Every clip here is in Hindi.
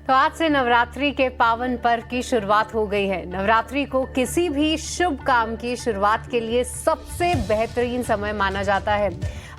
तो आज से नवरात्रि के पावन पर्व की शुरुआत हो गई है। नवरात्रि को किसी भी शुभ काम की शुरुआत के लिए सबसे बेहतरीन समय माना जाता है।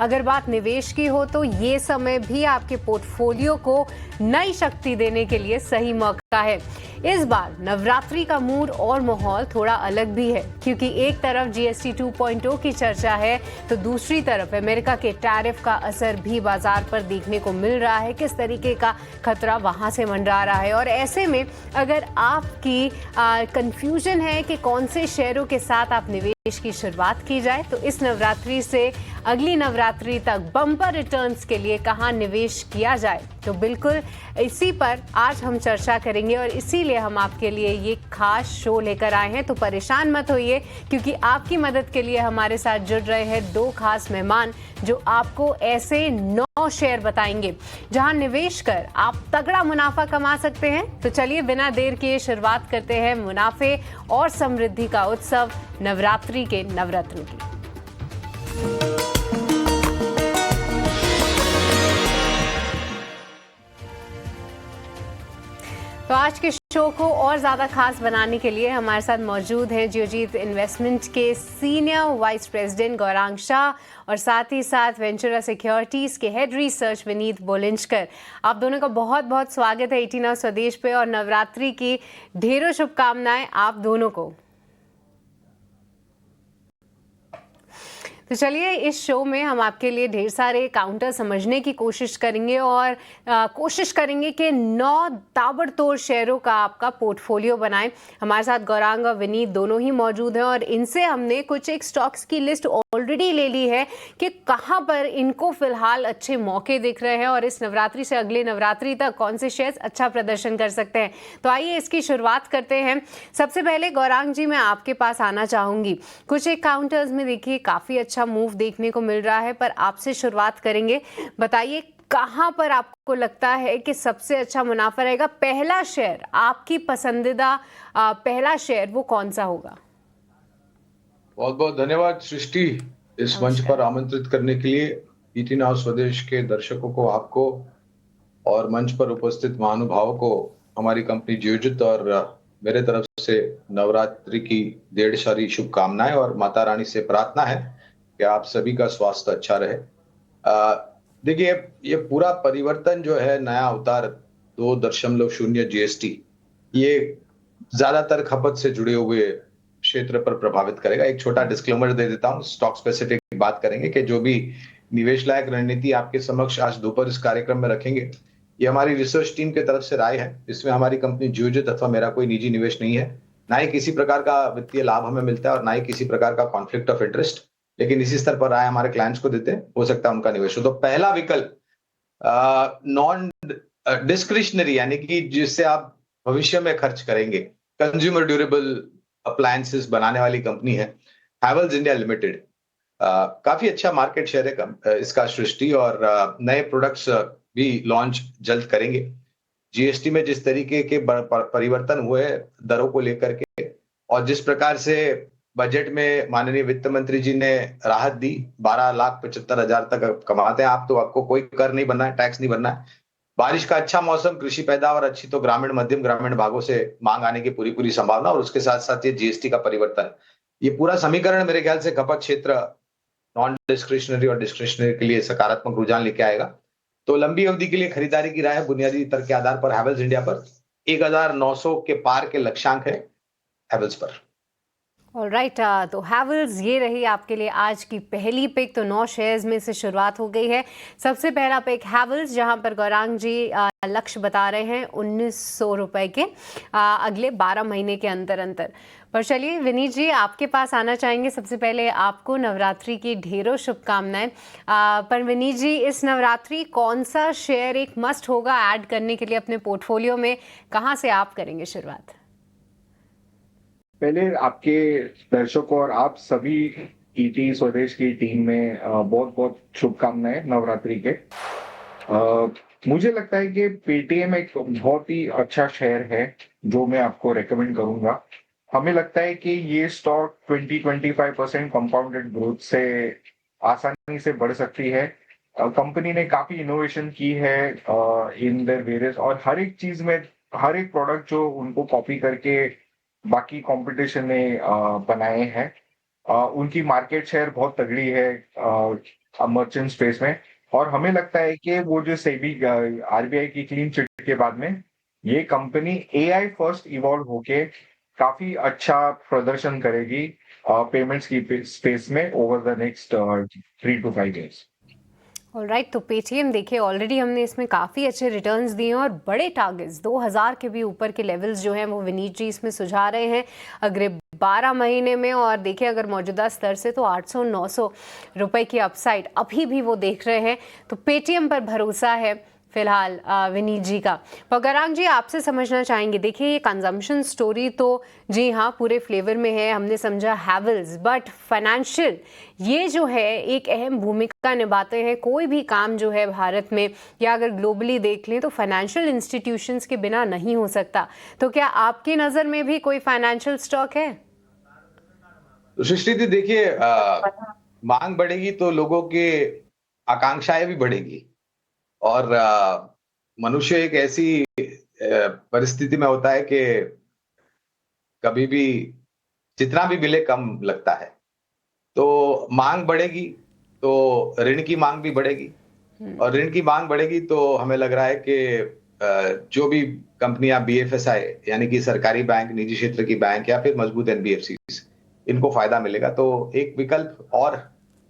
अगर बात निवेश की हो तो ये समय भी आपके पोर्टफोलियो को नई शक्ति देने के लिए सही मौका है। इस बार नवरात्रि का मूड और माहौल थोड़ा अलग भी है, क्योंकि एक तरफ जीएसटी 2.0 की चर्चा है तो दूसरी तरफ अमेरिका के टैरिफ का असर भी बाजार पर देखने को मिल रहा है। किस तरीके का खतरा वहां से मंडरा रहा है, और ऐसे में अगर आपकी कंफ्यूजन है कि कौन से शेयरों के साथ आप निवेश की शुरुआत की जाए, तो इस नवरात्रि से अगली नवरात्रि तक बम्पर रिटर्न्स के लिए कहां निवेश किया जाए, तो बिल्कुल इसी पर आज हम चर्चा करेंगे। और इसीलिए हम आपके लिए ये खास शो लेकर आए हैं। तो परेशान मत होइए, क्योंकि आपकी मदद के लिए हमारे साथ जुड़ रहे हैं दो खास मेहमान जो आपको ऐसे 9 शेयर बताएंगे जहां निवेश कर आप तगड़ा मुनाफा कमा सकते हैं। तो चलिए बिना देर किए शुरुआत करते हैं मुनाफे और समृद्धि का उत्सव नवरात्रि के नवरत्न की। तो आज के शो को और ज़्यादा खास बनाने के लिए हमारे साथ मौजूद हैं जियोजीत इन्वेस्टमेंट के senior vice president Gaurang Shah और साथ ही साथ वेंचुरा सिक्योरिटीज़ के हेड रिसर्च विनीत बोलिंजकर। आप दोनों का बहुत बहुत स्वागत है 18 स्वदेश पे, और नवरात्रि की ढेरों शुभकामनाएं आप दोनों को। तो चलिए इस शो में हम आपके लिए ढेर सारे काउंटर समझने की कोशिश करेंगे और कोशिश करेंगे कि 9 ताबड़तोड़ शेयरों का आपका पोर्टफोलियो बनाएं। हमारे साथ गौरांग और विनीत दोनों ही मौजूद हैं और इनसे हमने कुछ एक स्टॉक्स की लिस्ट ऑलरेडी ले ली है कि कहां पर इनको फिलहाल अच्छे मौके दिख रहे हैं और इस नवरात्रि से अगले नवरात्रि तक कौन से शेयर्स अच्छा प्रदर्शन कर सकते हैं। तो आइए इसकी शुरुआत करते हैं। सबसे पहले गौरांग जी, मैं आपके पास आना चाहूंगी। कुछ एक काउंटर्स में देखिए काफी अच्छा मूव देखने को मिल रहा है, पर आपसे शुरुआत करेंगे। बताइए कहां पर आपको लगता है कि सबसे अच्छा मुनाफा रहेगा? पहला शेयर, आपकी पसंदीदा पहला शेयर वो कौन सा होगा? बहुत बहुत धन्यवाद सृष्टि, इस मंच पर आमंत्रित करने के लिए। 18 स्वदेश के दर्शकों को, आपको और मंच पर उपस्थित महानुभावों को हमारी कंपनी जियोजित और मेरे तरफ से नवरात्रि की ढेर सारी शुभकामनाएं और माता रानी से प्रार्थना है कि आप सभी का स्वास्थ्य अच्छा रहे। देखिए, ये पूरा परिवर्तन जो है, नया अवतार 2.0 जीएसटी, ये ज्यादातर खपत से जुड़े हुए क्षेत्र पर प्रभावित करेगा। एक छोटा डिस्क्लेमर दे देता हूं, स्टॉक स्पेसिफिक बात करेंगे कि जो भी निवेश लायक रणनीति आपके समक्ष आज दोपहर इस कार्यक्रम में रखेंगे, ये हमारी रिसर्च टीम की तरफ से राय है। इसमें हमारी कंपनी जियोजित अथवा मेरा कोई निजी निवेश नहीं है, ना ही किसी प्रकार का वित्तीय लाभ हमें मिलता है और ना ही किसी प्रकार का कॉन्फ्लिक्ट ऑफ इंटरेस्ट। लेकिन इसी स्तर पर राय हमारे क्लाइंट्स को देते हैं, हो सकता है उनका निवेश हो। तो पहला विकल्प नॉन डिस्क्रिशनरी, यानी कि जिससे आप भविष्य में खर्च करेंगे, कंज्यूमर ड्यूरेबल अप्लायंसेस बनाने वाली कंपनी है हैवेल्स इंडिया लिमिटेड। काफी अच्छा मार्केट शेयर है इसका सृष्टि, और नए प्रोडक्ट्स भी लॉन्च जल्द करेंगे। जीएसटी में जिस तरीके के परिवर्तन हुए दरों को लेकर के, और जिस प्रकार से बजट में माननीय वित्त मंत्री जी ने राहत दी, 12,75,000 तक कमाते हैं आप तो आपको कोई कर नहीं बनना है, टैक्स नहीं भरना है। बारिश का अच्छा मौसम, कृषि पैदावार अच्छी, तो ग्रामीण मध्यम ग्रामीण भागों से मांग आने की पूरी पूरी संभावना, और उसके साथ साथ ये जीएसटी का परिवर्तन, ये पूरा समीकरण मेरे ख्याल से खपत क्षेत्र नॉन डिस्क्रिशनरी और डिस्क्रिशनरी के लिए सकारात्मक रुझान लेके आएगा। तो लंबी अवधि के लिए खरीदारी की राय है बुनियादी तर्क के आधार पर हैवेल्स इंडिया पर। 1900 के पार के लक्ष्यांक है हैवेल्स पर। ऑलराइट, तो हैवेल्स ये रही आपके लिए आज की पहली पिक। तो 9 शेयर्स में से शुरुआत हो गई है। सबसे पहला पिक हैवेल्स, जहां पर गौरांग जी लक्ष्य बता रहे हैं 1900 रुपए के अगले 12 महीने के अंतर। पर चलिए विनीत जी, आपके पास आना चाहेंगे। सबसे पहले आपको नवरात्रि की ढेरों शुभकामनाएं। पर विनीत जी, इस नवरात्रि कौन सा शेयर एक मस्ट होगा ऐड करने के लिए अपने पोर्टफोलियो में? कहाँ से आप करेंगे शुरुआत? पहले आपके दर्शकों और आप सभी ईटी स्वदेश की टीम में बहुत बहुत शुभकामनाएं नवरात्रि के। मुझे लगता है कि पेटीएम एक बहुत ही अच्छा शेयर है जो मैं आपको रेकमेंड करूंगा। हमें लगता है कि ये स्टॉक 20-25% कंपाउंडेड ग्रोथ से आसानी से बढ़ सकती है। कंपनी ने काफी इनोवेशन की है इन द वेरियस, और हर एक चीज में हर एक प्रोडक्ट जो उनको कॉपी करके बाकी कंपटीशन ने बनाए हैं, उनकी मार्केट शेयर बहुत तगड़ी है मर्चेंट स्पेस में। और हमें लगता है कि वो जो सेबी आरबीआई की क्लीन चिट के बाद में ये कंपनी एआई फर्स्ट इवॉल्व होके काफी अच्छा प्रदर्शन करेगी पेमेंट्स की स्पेस में over the next 3 to 5 years। Alright, तो पेटीएम देखिए ऑलरेडी हमने इसमें काफ़ी अच्छे रिटर्न्स दिए हैं और बड़े टारगेट्स 2000 के भी ऊपर के लेवल्स जो हैं वो विनीत जी इसमें सुझा रहे हैं अगले 12 महीने में। और देखिए अगर मौजूदा स्तर से तो 800-900 रुपए की अपसाइड अभी भी वो देख रहे हैं, तो पेटीएम पर भरोसा है फिलहाल विनीत जी का। पगरांग जी आपसे समझना चाहेंगे, देखिए ये कंजम्पशन स्टोरी तो जी हाँ पूरे फ्लेवर में है, हमने समझा हैवल्स, बट फाइनेंशियल ये जो है एक अहम भूमिका निभाते हैं। कोई भी काम जो है भारत में या अगर ग्लोबली देख लें तो फाइनेंशियल इंस्टीट्यूशंस के बिना नहीं हो सकता। तो क्या आपकी नज़र में भी कोई फाइनेंशियल स्टॉक है? तो सृष्टि जी देखिए, मांग बढ़ेगी तो लोगों के आकांक्षाएं भी बढ़ेगी। और मनुष्य एक ऐसी परिस्थिति में होता है कि कभी भी जितना भी मिले कम लगता है। तो मांग बढ़ेगी तो ऋण की मांग भी बढ़ेगी, और ऋण की मांग बढ़ेगी तो हमें लग रहा है कि जो भी कंपनियां बीएफएसआई यानी कि सरकारी बैंक, निजी क्षेत्र की बैंक या फिर मजबूत एनबीएफसी, इनको फायदा मिलेगा। तो एक विकल्प और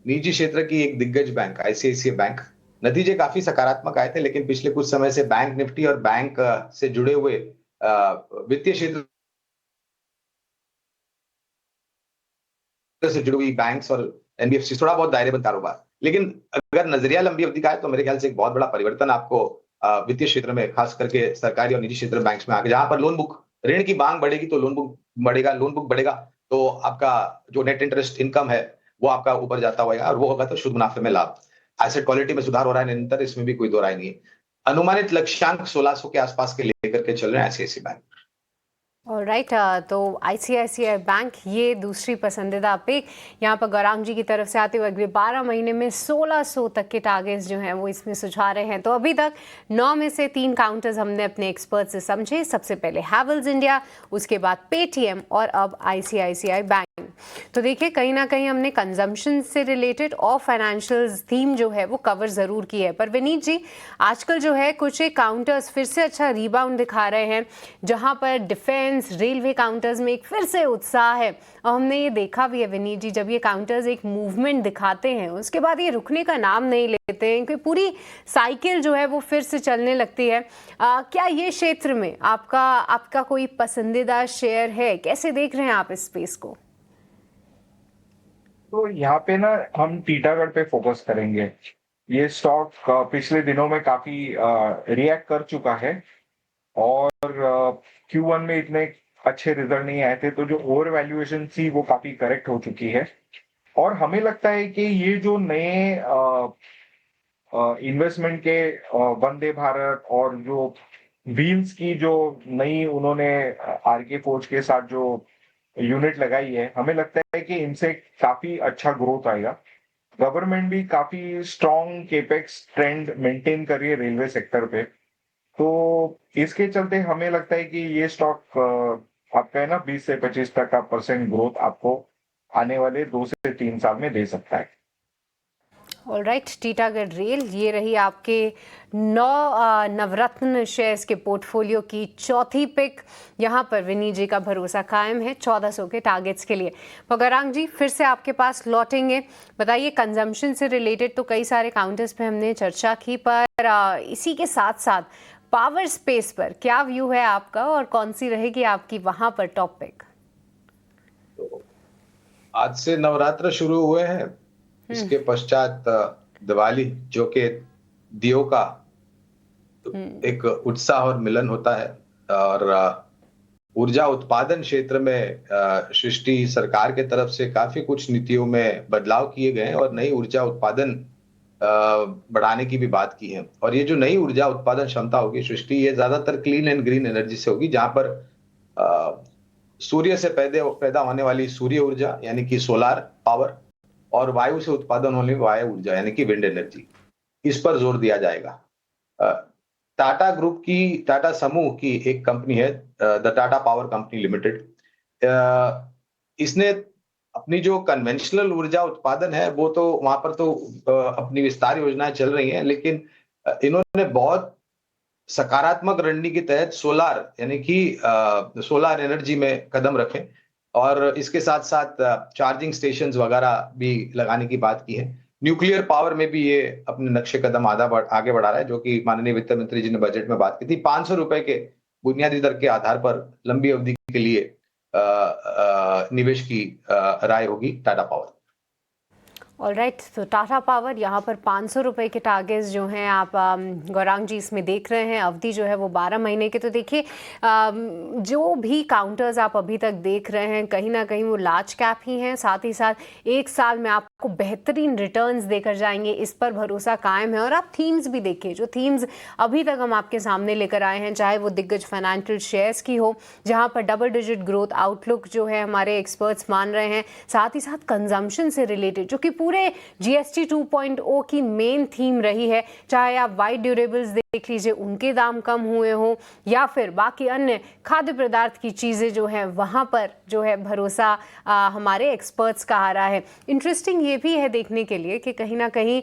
निजी क्षेत्र की एक दिग्गज बैंक आईसीआईसीआई बैंक, नतीजे काफी सकारात्मक आए थे, लेकिन पिछले कुछ समय से बैंक निफ्टी और बैंक से जुड़े हुए वित्तीय क्षेत्र से जुड़ी हुई बैंक्स और एनबीएफसी थोड़ा बहुत दायरेबंद कारोबार। लेकिन अगर नजरिया लंबी अवधि का है तो मेरे ख्याल से एक बहुत बड़ा परिवर्तन आपको वित्तीय क्षेत्र में, खास करके सरकारी और निजी क्षेत्र बैंक्स में आगे, जहां पर लोन बुक, ऋण की मांग बढ़ेगी तो लोन बुक बढ़ेगा, लोन बुक बढ़ेगा तो आपका जो नेट इंटरेस्ट इनकम है वो आपका ऊपर जाता होगा, और वो होगा तो शुद्ध मुनाफे में लाभ। एसेट क्वालिटी में सुधार हो रहा है निरंतर, इसमें भी कोई दो राय नहीं है। अनुमानित लक्ष्यांक 1600 के आसपास के लेकर के चल रहे हैं आईसीआईसीआई बैंक। ऑलराइट, तो आईसीआईसीआई बैंक ये दूसरी पसंदीदा पिक यहाँ पर गौरांग जी की तरफ से आते हुए अगले 12 महीने में 1600 तक के टारगेट्स जो हैं वो इसमें सुझा रहे हैं। तो अभी तक 9 में से 3 काउंटर्स हमने अपने एक्सपर्ट से समझे। सबसे पहले हैवल्स इंडिया, उसके बाद पेटीएम और अब आईसीआईसीआई बैंक। तो देखिए कहीं ना कहीं हमने कंजम्पशन से रिलेटेड और फाइनेंशियल थीम जो है वो कवर ज़रूर की है। पर विनीत जी आजकल जो है कुछ एक काउंटर्स फिर से अच्छा रीबाउंड दिखा रहे हैं, जहां पर डिफेंस, रेलवे काउंटर्स में एक फिर से उत्साह है। और हमने ये देखा भी है विनीत जी, जब ये काउंटर्स एक मूवमेंट दिखाते हैं उसके बाद ये रुकने का नाम नहीं लेते हैं, क्योंकि पूरी साइकिल जो है वो फिर से चलने लगती है। क्या ये क्षेत्र में आपका कोई पसंदीदा शेयर है? कैसे देख रहे हैं आप इस स्पेस को? तो यहाँ पे ना हम टीटागढ़ पे फोकस करेंगे। ये स्टॉक पिछले दिनों में काफी रिएक्ट कर चुका है, और Q1 में इतने अच्छे रिजल्ट नहीं आए थे, तो जो ओवर वैल्यूएशन थी वो काफी करेक्ट हो चुकी है। और हमें लगता है कि ये जो नए इन्वेस्टमेंट के वंदे भारत और जो व्हील्स की जो नई उन्होंने आरके फोर्ज के साथ जो यूनिट लगाई है, हमें लगता है कि इनसे काफी अच्छा ग्रोथ आएगा। गवर्नमेंट भी काफी स्ट्रॉन्ग केपेक्स ट्रेंड मेंटेन कर रही है रेलवे सेक्टर पे, तो इसके चलते हमें लगता है कि ये स्टॉक आपका है ना 20 से 25 तक का % ग्रोथ आपको आने वाले 2 से 3 साल में दे सकता है। ऑलराइट, टीटागढ़ रेल ये रही आपके 9 नवरत्न शेयर्स के पोर्टफोलियो की चौथी पिक। यहाँ पर विनीत जी का भरोसा कायम है 1400 के टारगेट्स के लिए। पगरांग जी फिर से आपके पास लौटेंगे, बताइए कंजम्पशन से रिलेटेड तो कई सारे काउंटर्स पे हमने चर्चा की, पर इसी के साथ साथ पावर स्पेस पर क्या व्यू है आपका और कौन सी रहेगी आपकी वहां पर टॉप पिक? तो आज से नवरात्र शुरू हुए हैं, इसके पश्चात दिवाली, जो कि दियों का एक उत्साह और मिलन होता है। और ऊर्जा उत्पादन क्षेत्र में सृष्टि सरकार के तरफ से काफी कुछ नीतियों में बदलाव किए गए हैं और नई ऊर्जा उत्पादन बढ़ाने की भी बात की है। और ये जो नई ऊर्जा उत्पादन क्षमता होगी सृष्टि, ये ज्यादातर क्लीन एंड ग्रीन एनर्जी से होगी, जहां पर सूर्य से पैदा होने वाली सूर्य ऊर्जा यानी कि सोलार पावर, और वायु से उत्पादन होने वाली वायु ऊर्जा यानी कि विंड एनर्जी, इस पर जोर दिया जाएगा। टाटा ग्रुप की, टाटा समूह की एक कंपनी है, the Tata power company limited. इसने अपनी जो कन्वेंशनल ऊर्जा उत्पादन है वो तो वहां पर तो अपनी विस्तार योजनाएं चल रही हैं, लेकिन इन्होंने बहुत सकारात्मक रणनीति के तहत सोलार यानी कि सोलार एनर्जी में कदम रखे और इसके साथ साथ चार्जिंग स्टेशंस वगैरह भी लगाने की बात की है। न्यूक्लियर पावर में भी ये अपने नक्शे कदम आगे बढ़ा रहा है, जो कि माननीय वित्त मंत्री जी ने बजट में बात की थी। 500 रुपए के बुनियादी दर के आधार पर लंबी अवधि के लिए निवेश की राय होगी टाटा पावर। ऑलराइट, तो टाटा पावर यहाँ पर 500 रुपये के टारगेट्स जो हैं आप गौरांग जी इसमें देख रहे हैं। अवधि जो है वो 12 महीने के। तो देखिए जो भी काउंटर्स आप अभी तक देख रहे हैं कहीं ना कहीं वो लार्ज कैप ही हैं, साथ ही साथ एक साल में आपको बेहतरीन रिटर्न्स देकर जाएंगे, इस पर भरोसा कायम है। और आप थीम्स भी देखिए, जो थीम्स अभी तक हम आपके सामने लेकर आए हैं, चाहे वो दिग्गज फाइनेंशियल शेयर्स की हो जहाँ पर डबल डिजिट ग्रोथ आउटलुक जो है हमारे एक्सपर्ट्स मान रहे हैं, साथ ही साथ कंजम्पशन से रिलेटेड जो कि पूरे जीएसटी 2.0 की मेन थीम रही है। चाहे आप वाइट ड्यूरेबल्स देख लीजिए, उनके दाम कम हुए हों, या फिर बाकी अन्य खाद्य पदार्थ की चीज़ें जो है वहाँ पर जो है भरोसा हमारे एक्सपर्ट्स का आ रहा है। इंटरेस्टिंग ये भी है देखने के लिए कि कहीं ना कहीं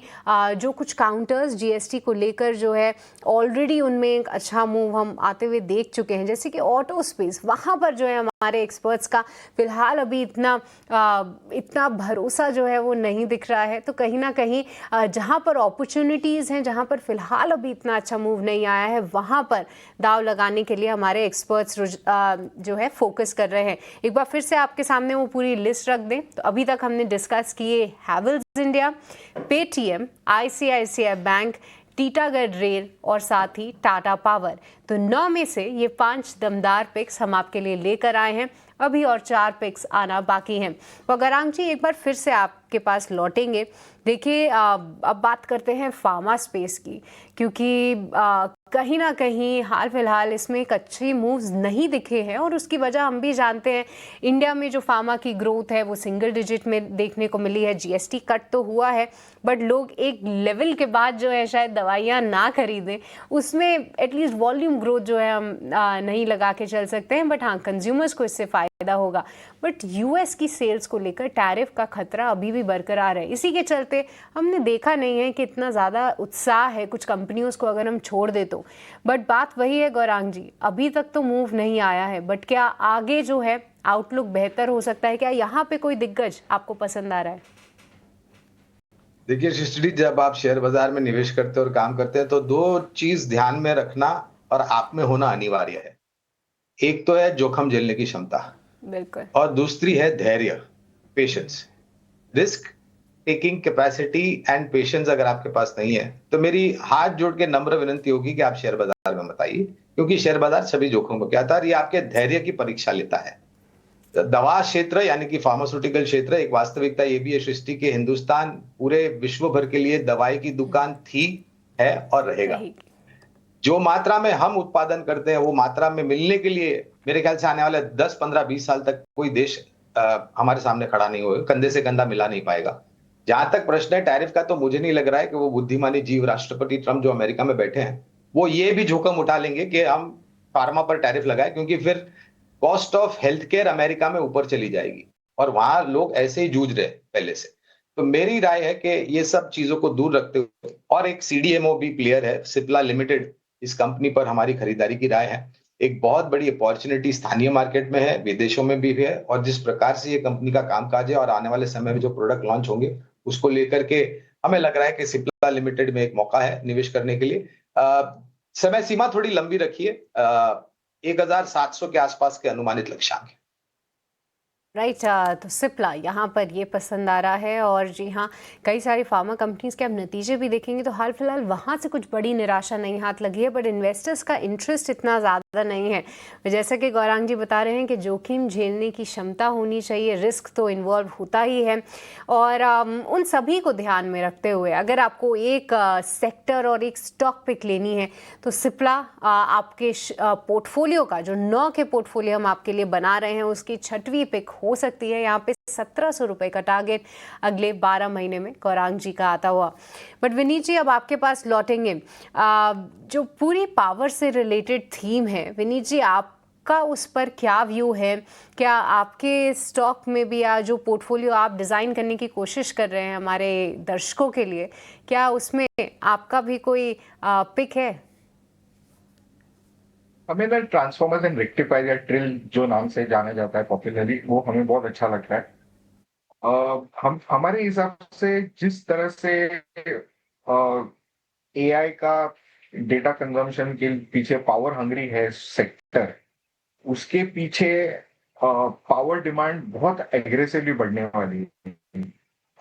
जो कुछ काउंटर्स जीएसटी को लेकर जो है ऑलरेडी उनमें एक अच्छा मूव हम आते हुए देख चुके हैं, जैसे कि ऑटो स्पेस, वहाँ पर जो है हमारे एक्सपर्ट्स का फिलहाल अभी इतना भरोसा जो है वो नहीं दिख रहा है। तो कहीं ना कहीं जहाँ पर अपॉर्चुनिटीज़ हैं, जहाँ पर फिलहाल अभी इतना अच्छा मूव नहीं आया है, वहाँ पर दाव लगाने के लिए हमारे एक्सपर्ट्स जो है फोकस कर रहे हैं। एक बार फिर से आपके सामने वो पूरी लिस्ट रख दें तो अभी तक हमने डिस्कस किए Havells India, Paytm, ICICI bank, Titagarh rail और साथ ही टाटा पावर। तो 9 में से ये 5 दमदार पिक्स हम आपके लिए लेकर आए हैं, अभी और 4 पिक्स आना बाकी हैं। गौरांग जी एक बार फिर से आपके पास लौटेंगे। देखिए अब बात करते हैं फार्मा स्पेस की, क्योंकि कहीं ना कहीं हाल फिलहाल इसमें एक अच्छी मूव्स नहीं दिखे हैं और उसकी वजह हम भी जानते हैं। इंडिया में जो फार्मा की ग्रोथ है वो सिंगल डिजिट में देखने को मिली है। जीएसटी कट तो हुआ है बट लोग एक लेवल के बाद जो है शायद दवाइयाँ ना खरीदें, उसमें एटलीस्ट वॉल्यूम ग्रोथ जो है हम नहीं लगा के चल सकते हैं। बट हाँ, कंज्यूमर्स को इससे फ़ायदा होगा। बट यूएस की सेल्स को लेकर टैरिफ का खतरा अभी भी बरकरार है। इसी के चलते हमने देखा नहीं है कि इतना ज़्यादा उत्साह है कुछ कंपनियों को अगर हम छोड़ दे तो। बट बात वही है गौरांग जी, अभी तक तो मूव नहीं आया है, बट क्या आगे जो है आउटलुक बेहतर हो सकता है? क्या यहाँ पे कोई दिग्गज आपको पसंद आ रहा है? देखिए सृष्टि, जब आप शेयर बाजार में निवेश करते हैं और काम करते हैं तो 2 चीज ध्यान में रखना और आप में होना अनिवार्य है। एक तो है जोखिम झेलने की क्षमता, बिल्कुल, और दूसरी है धैर्य, patience. Risk taking capacity and patience अगर आपके पास नहीं है तो मेरी हाथ जोड़ के नम्र विनती होगी कि आप शेयर बाजार में मत आइए, क्योंकि शेयर बाजार सभी जोखिम को क्या आता है, ये आपके धैर्य की परीक्षा लेता है। दवा क्षेत्र यानी कि फार्मास्यूटिकल क्षेत्र, एक वास्तविकता ये भी है सृष्टि के हिंदुस्तान पूरे विश्व भर के लिए दवाई की दुकान थी, है और रहेगा। जो मात्रा में हम उत्पादन करते हैं वो मात्रा में मिलने के लिए मेरे ख्याल से आने वाले 10, 15, 20 साल तक कोई देश हमारे सामने खड़ा नहीं होगा, कंधे से कंधा मिला नहीं पाएगा। जहां तक प्रश्न है टैरिफ का, तो मुझे नहीं लग रहा है कि वो बुद्धिमानी जीव राष्ट्रपति ट्रंप जो अमेरिका में बैठे हैं वो ये भी जोखिम उठा लेंगे कि हम फार्मा पर टैरिफ लगाए, क्योंकि फिर cost of health care America में ऊपर चली जाएगी और वहां लोग ऐसे ही जूझ रहे पहले से। तो मेरी राय है कि ये सब चीजों को दूर रखते हुए, और एक सीडीएमओ भी प्लेयर है सिप्ला लिमिटेड, इस कंपनी पर हमारी खरीदारी की राय है। एक बहुत बड़ी अपॉर्चुनिटी स्थानीय मार्केट में है, विदेशों में भी है, और जिस प्रकार से ये कंपनी का कामकाज है और आने वाले समय में जो प्रोडक्ट लॉन्च होंगे उसको लेकर के हमें लग रहा है कि सिप्ला लिमिटेड में एक मौका है निवेश करने के लिए। समय सीमा थोड़ी लंबी रखिए, 1700 के आसपास के अनुमानित लक्ष्यांक है। राइट, तो सिप्ला यहाँ पर ये पसंद आ रहा है। और जी हाँ, कई सारी फार्मा कंपनीज के अब नतीजे भी देखेंगे तो हाल फिलहाल वहाँ से कुछ बड़ी निराशा नहीं हाथ लगी है, बट इन्वेस्टर्स का इंटरेस्ट इतना ज़्यादा नहीं है। जैसा कि गौरांग जी बता रहे हैं कि जोखिम झेलने की क्षमता होनी चाहिए, रिस्क तो इन्वॉल्व होता ही है। और उन सभी को ध्यान में रखते हुए अगर आपको एक सेक्टर और एक स्टॉक पिक लेनी है तो सिप्ला आपके पोर्टफोलियो का जो 9 के पोर्टफोलियो हम आपके लिए बना रहे हैं उसकी 6वीं पिक हो सकती है। यहाँ पे ₹1700 का टारगेट अगले 12 महीने में गौरांग जी का आता हुआ। बट विनीत जी, अब आपके पास लौटेंगे। जो पूरी पावर से रिलेटेड थीम है, विनीत जी आपका उस पर क्या व्यू है? क्या आपके स्टॉक में भी या जो पोर्टफोलियो आप डिज़ाइन करने की कोशिश कर रहे हैं हमारे दर्शकों के लिए, क्या उसमें आपका भी कोई पिक है? हमें ना ट्रांसफॉर्मर्स एंड रेक्टिफायर या ट्रिल जो नाम से जाना जाता है पॉपुलरली, वो हमें बहुत अच्छा लगता है। हम हमारे हिसाब से जिस तरह से एआई का डेटा कंजम्पशन के पीछे पावर हंग्री है सेक्टर, उसके पीछे पावर डिमांड बहुत एग्रेसिवली बढ़ने वाली है।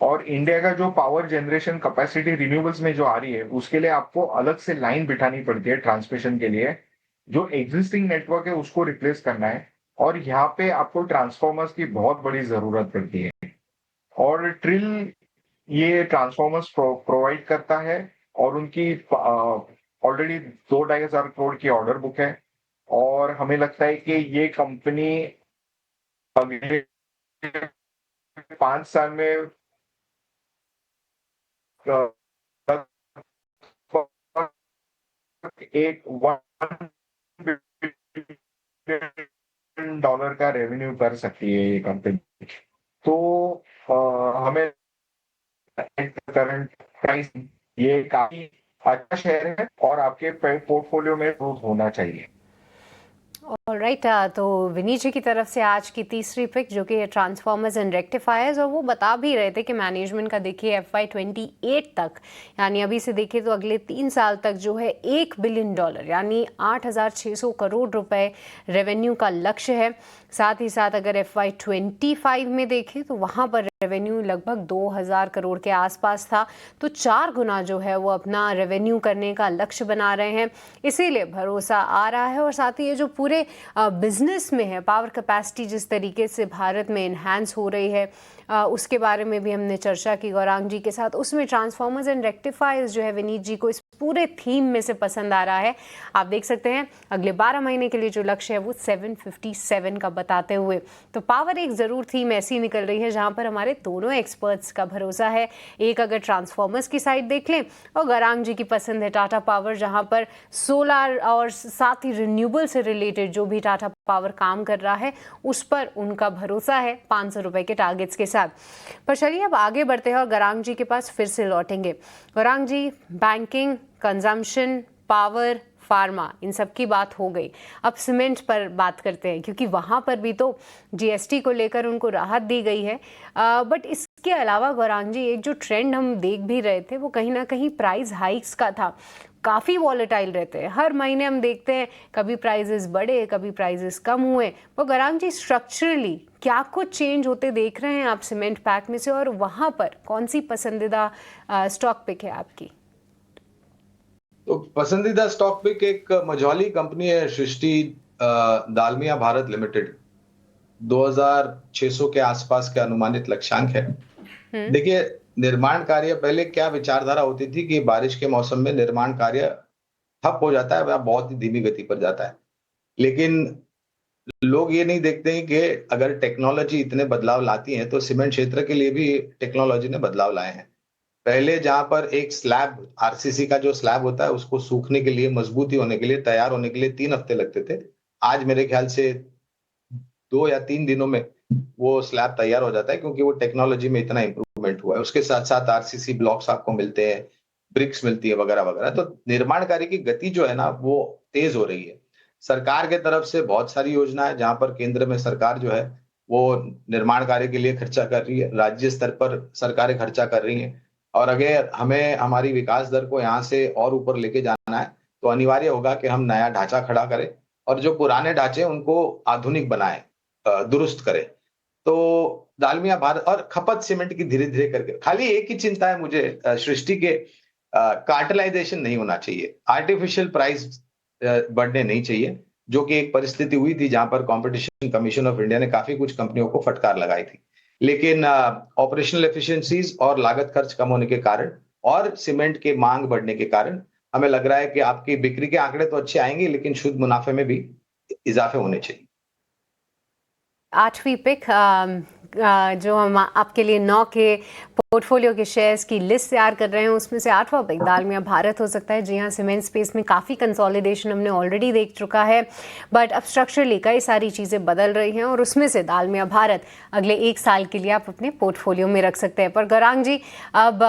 और इंडिया का जो पावर जनरेशन कैपेसिटी रिन्यूएबल्स में जो आ रही है, उसके लिए आपको अलग से लाइन बिठानी पड़ती है ट्रांसमिशन के लिए। जो एग्जिस्टिंग नेटवर्क है उसको रिप्लेस करना है, और यहाँ पे आपको ट्रांसफॉर्मर्स की बहुत बड़ी जरूरत पड़ती है। और ट्रिल ये ट्रांसफॉर्मर्स प्रोवाइड करता है, और उनकी ऑलरेडी 2-2.5 हजार करोड़ की ऑर्डर बुक है। और हमें लगता है कि ये कंपनी अगले 5 साल में एक $1 बिलियन का रेवेन्यू कर सकती है ये कंपनी। तो हमें करंट प्राइस ये काफी अच्छा शेयर है, और आपके पोर्टफोलियो में ग्रोथ होना चाहिए। ऑलराइट, तो विनीत जी की तरफ से आज की तीसरी पिक जो कि है ट्रांसफॉर्मर्स एंड रेक्टिफायर्स, और वो बता भी रहे थे कि मैनेजमेंट का देखिए FY28 तक, यानी अभी से देखिए तो अगले 3 साल तक जो है $1 बिलियन यानी 8,600 करोड़ रुपए रेवेन्यू का लक्ष्य है। साथ ही साथ अगर FY25 में देखें तो वहाँ पर रेवेन्यू लगभग 2,000 करोड़ के आसपास था, तो 4 गुना जो है वो अपना रेवेन्यू करने का लक्ष्य बना रहे हैं। इसीलिए भरोसा आ रहा है। और साथ ही ये जो पूरे बिजनेस में है, पावर कैपेसिटी जिस तरीके से भारत में इन्हांस हो रही है, उसके बारे में भी हमने चर्चा की गौरांग जी के साथ। उसमें ट्रांसफॉर्मर्स एंड रेक्टिफायर्स जो है विनीत जी को इस पूरे थीम में से पसंद आ रहा है। आप देख सकते हैं अगले 12 महीने के लिए जो लक्ष्य है वो 757 का बताते हुए। तो पावर एक ज़रूर थीम ऐसी निकल रही है जहां पर हमारे दोनों एक्सपर्ट्स का भरोसा है। एक अगर ट्रांसफॉर्मर्स की साइड देख लें, और गौरांग जी की पसंद है टाटा पावर, जहां पर सोलर और साथ ही रिन्यूएबल से रिलेटेड जो भी टाटा पावर काम कर रहा है उस पर उनका भरोसा है ₹500 के टारगेट्स के साथ। पर चलिए अब आगे बढ़ते हैं और गौरांग जी के पास फिर से लौटेंगे। गौरांग जी, बैंकिंग, कंजम्पशन, पावर, फार्मा, इन सब की बात हो गई। अब सीमेंट पर बात करते हैं, क्योंकि वहाँ पर भी तो GST को लेकर उनको राहत दी गई है। बट इसके अलावा गौरांग जी, एक जो ट्रेंड हम देख भी रहे थे वो कहीं ना कहीं प्राइस हाइक्स का था। काफ़ी वॉलेटाइल रहते हैं, हर महीने हम देखते हैं कभी प्राइजेस बढ़े कभी प्राइजेस कम हुए। वो गौरांग जी, स्ट्रक्चरली क्या कुछ चेंज होते देख रहे हैं आप सीमेंट पैक में से, और वहाँ पर कौन सी पसंदीदा स्टॉक पिक है आपकी? तो पसंदीदा स्टॉक पिक एक मझौली कंपनी है, सृष्टि दालमिया भारत लिमिटेड। 2,600 के आसपास के अनुमानित लक्ष्यांक है। देखिए, निर्माण कार्य, पहले क्या विचारधारा होती थी कि बारिश के मौसम में निर्माण कार्य ठप हो जाता है, वह बहुत ही धीमी गति पर जाता है। लेकिन लोग ये नहीं देखते हैं कि अगर टेक्नोलॉजी इतने बदलाव लाती है तो सीमेंट क्षेत्र के लिए भी टेक्नोलॉजी ने बदलाव लाए हैं। पहले जहां पर एक स्लैब, आरसीसी का जो स्लैब होता है, उसको सूखने के लिए, मजबूती होने के लिए, तैयार होने के लिए 3 हफ्ते लगते थे। आज मेरे ख्याल से 2 या 3 दिनों में वो स्लैब तैयार हो जाता है, क्योंकि वो टेक्नोलॉजी में इतना इंप्रूवमेंट हुआ है। उसके साथ साथ आरसीसी ब्लॉक्स आपको मिलते हैं, ब्रिक्स मिलती है, वगैरह वगैरह। तो निर्माण कार्य की गति जो है ना, वो तेज हो रही है। सरकार के तरफ से बहुत सारी योजना है जहां पर केंद्र में सरकार जो है वो निर्माण कार्य के लिए खर्चा कर रही है, राज्य स्तर पर सरकारें खर्चा कर रही हैं। और अगर हमें हमारी विकास दर को यहाँ से और ऊपर लेके जाना है तो अनिवार्य होगा कि हम नया ढांचा खड़ा करें, और जो पुराने ढांचे उनको आधुनिक बनाएं, दुरुस्त करें। तो दालमिया भारत और खपत सीमेंट की धीरे धीरे करके, खाली एक ही चिंता है मुझे सृष्टि के, कार्टेलाइजेशन नहीं होना चाहिए, आर्टिफिशियल प्राइस बढ़ने नहीं चाहिए, जो कि एक परिस्थिति हुई थी जहां पर कंपटीशन कमीशन ऑफ इंडिया ने काफी कुछ कंपनियों को फटकार लगाई थी। लेकिन ऑपरेशनल एफिशिएंसीज और लागत खर्च कम होने के कारण और सीमेंट के मांग बढ़ने के कारण हमें लग रहा है कि आपकी बिक्री के आंकड़े तो अच्छे आएंगे, लेकिन शुद्ध मुनाफे में भी इजाफे होने चाहिए। 8वीं पिक जो हम आपके लिए 9 के पोर्टफोलियो के शेयर्स की लिस्ट तैयार कर रहे हैं उसमें से 8वां पिक दालमिया भारत हो सकता है। जी हाँ, सीमेंट स्पेस में काफ़ी कंसोलिडेशन हमने ऑलरेडी देख चुका है, बट अब स्ट्रक्चरली कई सारी चीज़ें बदल रही हैं और उसमें से दालमिया भारत अगले 1 साल के लिए आप अपने पोर्टफोलियो में रख सकते हैं। पर गौरांग जी, अब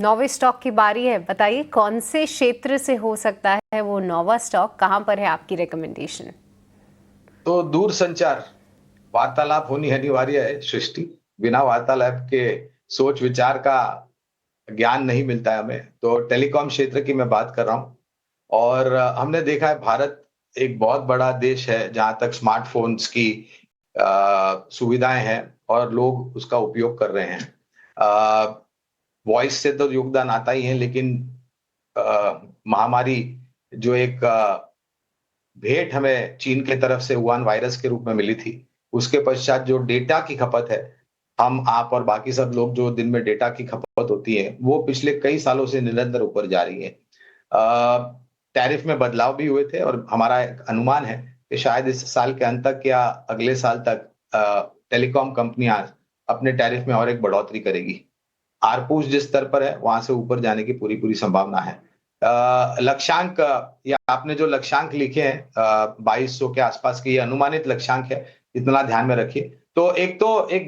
9वें स्टॉक की बारी है, बताइए कौन से क्षेत्र से हो सकता है वो 9वां स्टॉक, कहाँ पर है आपकी रिकमेंडेशन? तो दूर संचार वार्तालाप होनी अनिवार्य है सृष्टि। बिना वार्तालाप के सोच विचार का ज्ञान नहीं मिलता है हमें। तो टेलीकॉम क्षेत्र की मैं बात कर रहा हूँ और हमने देखा है भारत एक बहुत बड़ा देश है जहां तक स्मार्टफोन्स की सुविधाएं हैं और लोग उसका उपयोग कर रहे हैं। वॉइस से तो योगदान आता ही है, लेकिन महामारी जो एक भेंट हमें चीन के तरफ से वुहान वायरस के रूप में मिली थी, उसके पश्चात जो डेटा की खपत है, हम आप और बाकी सब लोग जो दिन में डेटा की खपत होती है वो पिछले कई सालों से निरंतर ऊपर जा रही है। टैरिफ में बदलाव भी हुए थे और हमारा एक अनुमान है कि शायद इस साल के अंत तक या अगले साल तक टेलीकॉम कंपनियां अपने टैरिफ में और एक बढ़ोतरी करेगी। आरपूस जिस स्तर पर है वहां से ऊपर जाने की पूरी संभावना है। लक्ष्यांक या आपने जो लक्ष्यांक लिखे हैं 2200 के आसपास के, ये अनुमानित लक्ष्यांक है, इतना ध्यान में रखिए। तो एक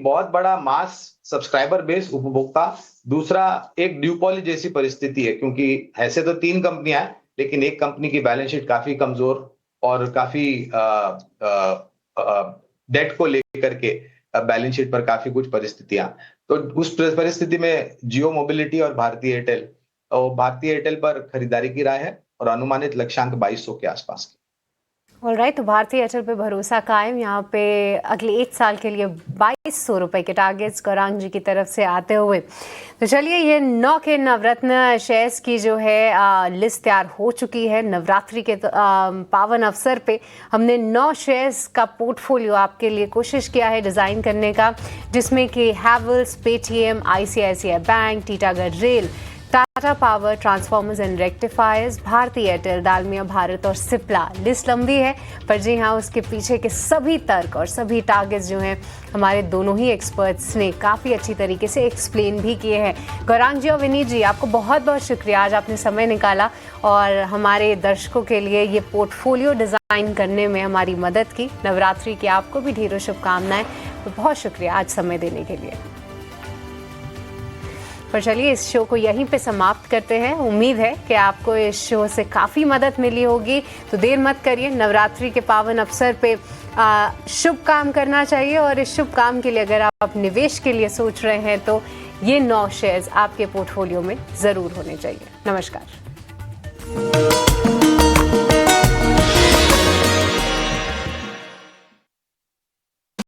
बहुत बड़ा मास सब्सक्राइबर बेस उपभोक्ता, दूसरा एक ड्यूपॉली जैसी परिस्थिति है, क्योंकि ऐसे तो 3 कंपनियां हैं लेकिन एक कंपनी की बैलेंस शीट काफी कमजोर और काफी डेट को लेकर के बैलेंस शीट पर काफी कुछ परिस्थितियां। तो उस परिस्थिति में जियो मोबिलिटी और भारतीय एयरटेल पर खरीदारी की राय है और अनुमानित लक्ष्यांक 2200 के आसपास। ऑलराइट, तो भारतीय एयरटेल पे भरोसा कायम। यहाँ पे अगले 1 साल के लिए 2200 रुपए के टारगेट्स गौरांग जी की तरफ से आते हुए, तो चलिए ये 9 के नवरत्न शेयर्स की जो है लिस्ट तैयार हो चुकी है। नवरात्रि के पावन अवसर पे हमने 9 शेयर्स का पोर्टफोलियो आपके लिए कोशिश किया है डिज़ाइन करने का, जिसमें कि Havells, Paytm, ICICI bank, Titagarh rail, Tata power, transformers and rectifiers, भारतीय एयरटेल, दालमिया भारत और सिप्ला। लिस्ट लंबी है, पर जी हाँ, उसके पीछे के सभी तर्क और सभी टारगेट्स जो हैं हमारे दोनों ही एक्सपर्ट्स ने काफ़ी अच्छी तरीके से एक्सप्लेन भी किए हैं। गौरांग जी और विनीत जी, आपको बहुत बहुत शुक्रिया, आज आपने समय निकाला और हमारे दर्शकों के लिए ये पोर्टफोलियो डिज़ाइन करने में हमारी मदद की। नवरात्रि की आपको भी ढेरों शुभकामनाएं। तो बहुत शुक्रिया आज समय देने के लिए। पर चलिए इस शो को यहीं पे समाप्त करते हैं। उम्मीद है कि आपको इस शो से काफ़ी मदद मिली होगी। तो देर मत करिए, नवरात्रि के पावन अवसर पे शुभ काम करना चाहिए और इस शुभ काम के लिए अगर आप निवेश के लिए सोच रहे हैं तो ये 9 शेयर्स आपके पोर्टफोलियो में ज़रूर होने चाहिए। नमस्कार।